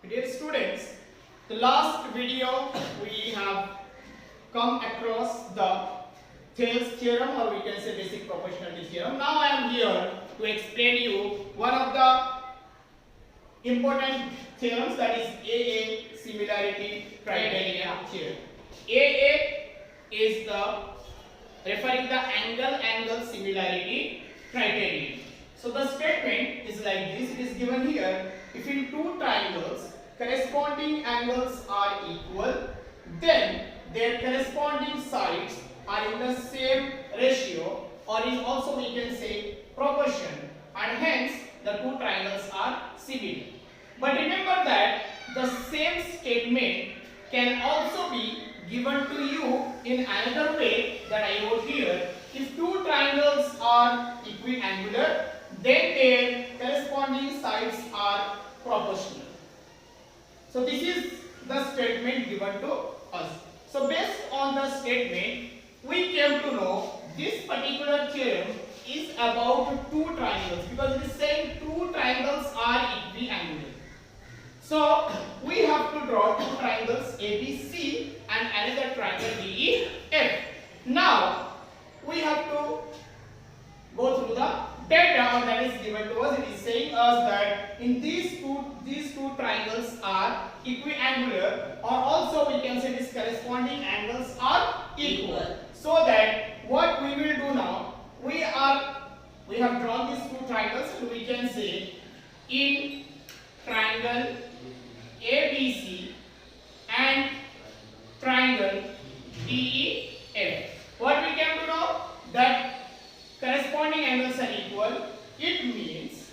Dear students, the last video we have come across the Thales theorem, or we can say basic proportionality theorem. Now I am here to explain you one of the important theorems, that is AA similarity criteria theorem. AA is the referring the angle similarity criterion. So the statement is like this. It is given here: if in two triangles corresponding angles are equal, then their corresponding sides are in the same ratio, or is also we can say proportion, and hence the two triangles are similar. But remember that the same statement can also be given to you in another way that I wrote here. If two triangles are equiangular, then their corresponding sides are proportional. So this is the statement given to us. So based on the statement, we came to know this particular theorem is about two triangles, because it is saying two triangles are equiangular. So we have to draw two triangles ABC and another triangle DEF. Now we have to go through the data that is given to us. It is saying us that in these two triangles are equiangular, or also we can say these corresponding angles are equal. So that what we will do now, we have drawn these two triangles, and we can say in triangle ABC and triangle DEF, what we came to know, that corresponding angles are equal. It means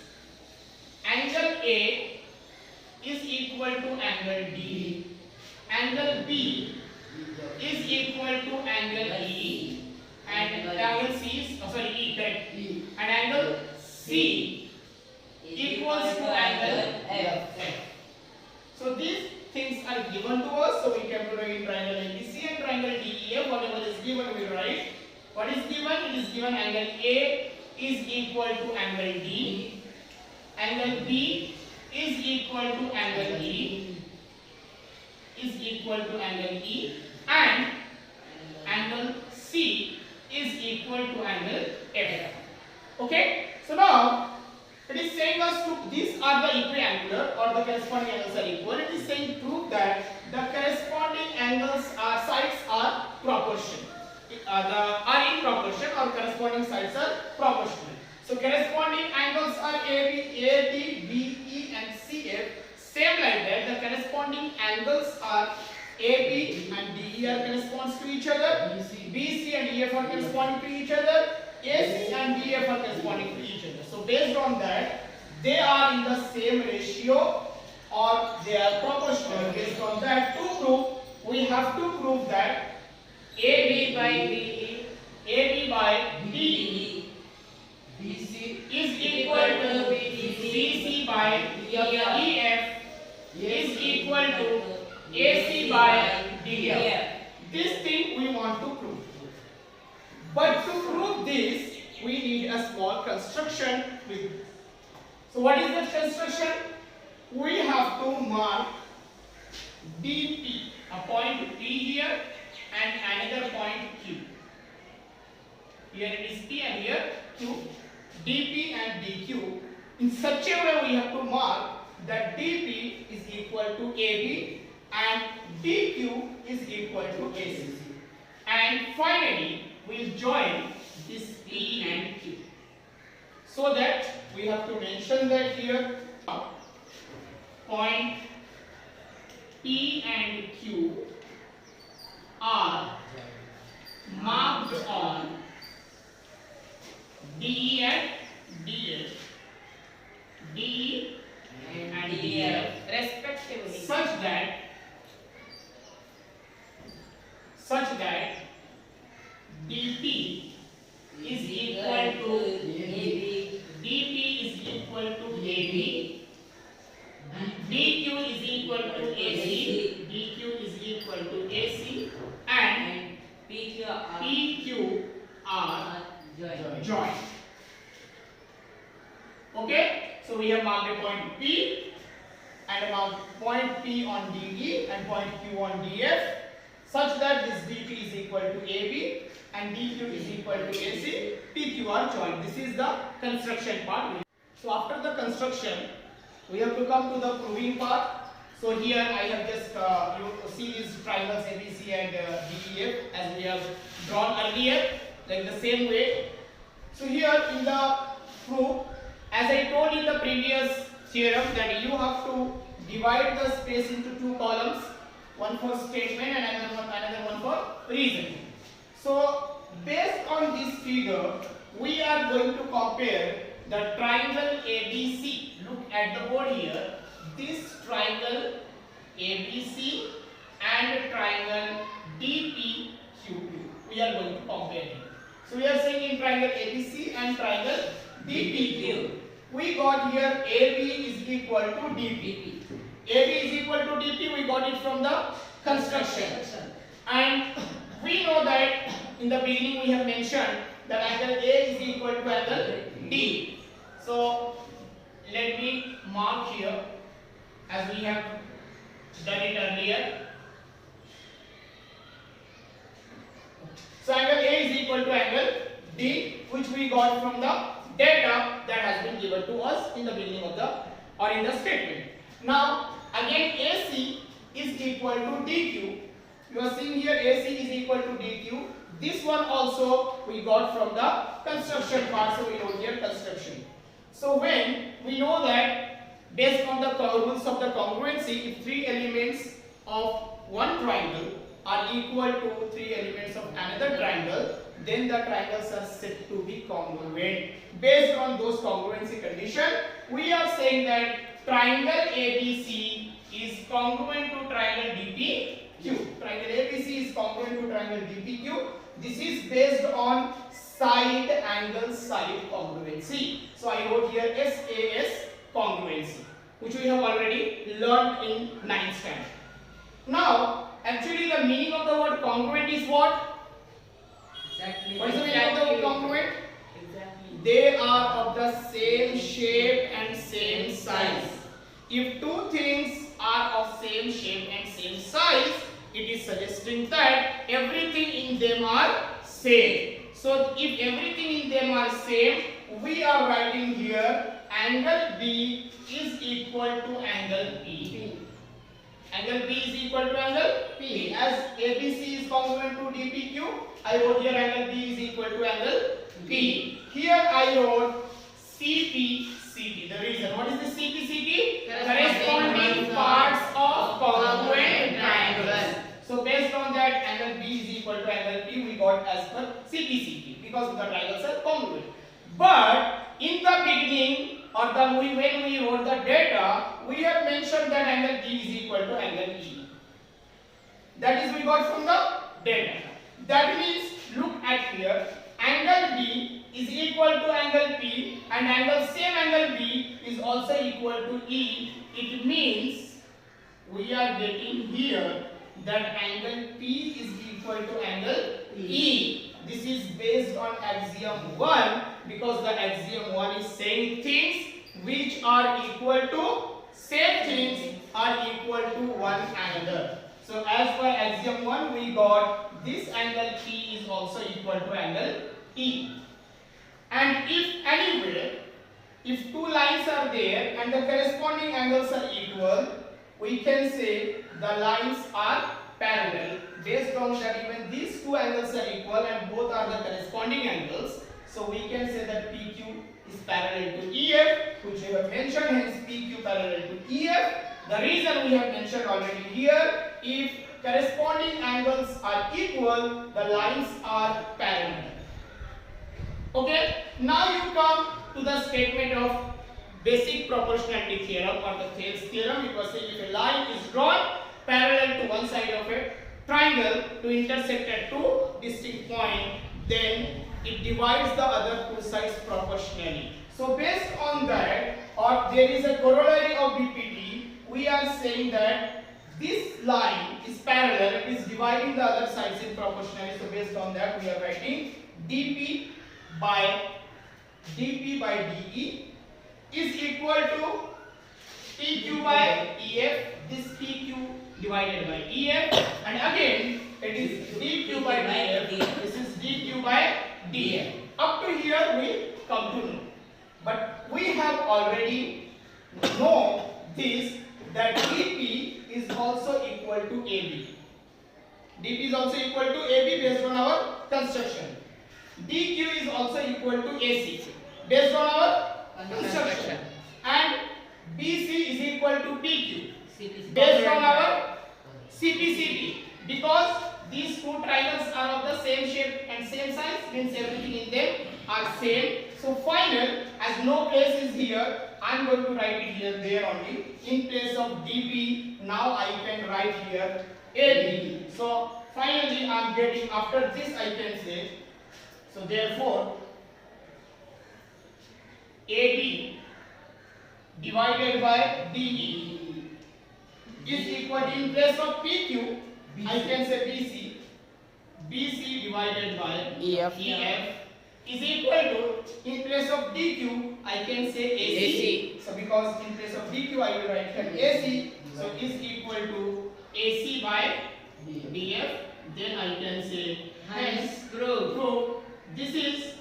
angle A is equal to angle D, angle B is equal to angle E, and angle C is E, correct, and angle C equals to angle F. So these things are given to us. So we can put in triangle ABC and triangle DEF. Whatever is given, we write. What is given? It is given angle A is equal to angle D, angle B is equal to angle E, is equal to angle E, and angle C is equal to angle F. Okay? So now it is saying us to these are the equiangular, or the corresponding angles are equal. It is saying prove that the corresponding angles sides are proportional. Are in proportion, or corresponding sides are proportional. So corresponding angles are AB, AD, BE and CF. Same like that, the corresponding angles are AB and DE are corresponds to each other. BC and EF are corresponding to each other. AC and BF are corresponding to each other. So based on that, they are in the same ratio, or they are proportional. Based on that, to prove, we have to prove that AB by DE, AB by DE BC is equal to BC by EF is equal to AC by DF. This thing we want to prove. But to prove this, we need a small construction with this. So what is the construction? We have to mark DP, a point P here, and another point Q. Here it is P and here Q. DP and DQ. In such a way we have to mark that DP is equal to AB and DQ is equal to AC. And finally we will join this P and Q. So that we have to mention that here point P and Q are marked on DE and DF, DE and DF respectively, such that DP is equal to AB, DP is equal to AB, DQ is equal to AC, DQ is equal to AC, and PQ are joined. Okay, so we have marked a point P and now point P on DE and point Q on DF, such that this DP is equal to AB and DQ is equal to AC, PQ are joined. This is the construction part. So after the construction, we have to come to the proving part. So here I have just you see these triangles ABC and DEF as we have drawn earlier, like the same way. So here in the proof, as I told in the previous theorem, that you have to divide the space into two columns, one for statement and another one for reason. So based on this figure, we are going to compare the triangle ABC. Look at the board here. This triangle ABC and triangle DPQ. We are going to compare it. So we are saying in triangle ABC and triangle DPQ, we got here AB is equal to DP. AB is equal to DP, we got it from the construction. And we know that in the beginning we have mentioned that angle A is equal to angle D. So let me mark here as we have done it earlier. So angle A is equal to angle D, which we got from the data that has been given to us in the beginning of the or in the statement. Now again AC is equal to DQ. You are seeing here AC is equal to DQ. This one also we got from the construction part, so we wrote here construction. So when we know that based on the rules of the congruency, if three elements of one triangle are equal to three elements of another triangle, then the triangles are said to be congruent. Based on those congruency condition, we are saying that triangle ABC is congruent to triangle DPQ. Triangle ABC is congruent to triangle DPQ. This is based on side angle side congruency. So I wrote here SAS congruency, which we have already learned in 9th standard. Now, actually the meaning of the word congruent is what? Exactly. What is the meaning of the word congruent? Exactly. They are of the same shape and same size. If two things are of same shape and same size, it is suggesting that everything in them are same. So if everything in them are same, we are writing here angle B is equal to angle P. Angle B is equal to angle P. As ABC is congruent to DPQ, I wrote here angle B is equal to angle P. Here I wrote CPCT. The reason, what is the CPCT? Corresponding parts of congruent triangles. So based on that, angle B is equal to angle P we got as per CPCT, because the triangles are congruent. But in the beginning, or when we wrote the data, we have mentioned that angle D is equal to angle E. That is we got from the data. That means, look at here, angle B is equal to angle P and same angle B is also equal to E. It means we are getting here that angle P is equal to angle E. This is based on axiom 1, because the axiom 1 is saying things which are equal to same things are equal to one another. So as per axiom 1, we got this angle P is also equal to angle E. And if anywhere, if two lines are there and the corresponding angles are equal, we can say the lines are parallel. Based on that, even these two angles are equal and both are the corresponding angles. So we can say that PQ is parallel to EF, which we have mentioned, hence PQ parallel to EF. The reason we have mentioned already here, if corresponding angles are equal, the lines are parallel. Okay, now you come to the statement of basic proportionality theorem or the Thales theorem. It was saying if a line is drawn parallel to one side of a triangle to intersect at two distinct points, then it divides the other two sides proportionally. So based on that, or there is a corollary of BPT, we are saying that this line is parallel, it is dividing the other sides in proportionally. So based on that, we are writing dP by DE is equal to PQ by EF, this PQ divided by EF, and again it is DQ by DF, this is DQ by DF. Up to here we come to know. But we have already know this, that DP is also equal to AB. DP is also equal to AB based on our construction. DQ is also equal to AC based on our construction. And BC is equal to PQ based on our CPCP, because these two triangles are of the same shape and same size, means everything in them are same. So final, as no place is here, I am going to write it here there only. In place of DP, now I can write here AB. So finally I am getting, after this I can say, so therefore AB divided by DE is equal to, in place of PQ, I can say BC. BC divided by EF is equal to, in place of DQ, I can say AC. So because in place of DQ, I will write here AC. So is equal to AC by DF. Then I can say hence prove. This is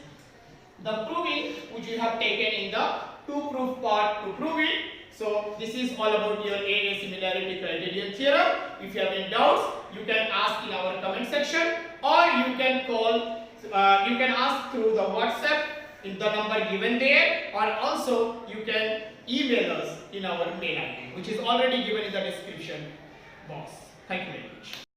the proving which you have taken in the two proof part to prove it. So this is all about your AA similarity criterion theorem. If you have any doubts, you can ask in our comment section, or you can call, you can ask through the WhatsApp in the number given there, or also you can email us in our mail ID, which is already given in the description box. Thank you very much.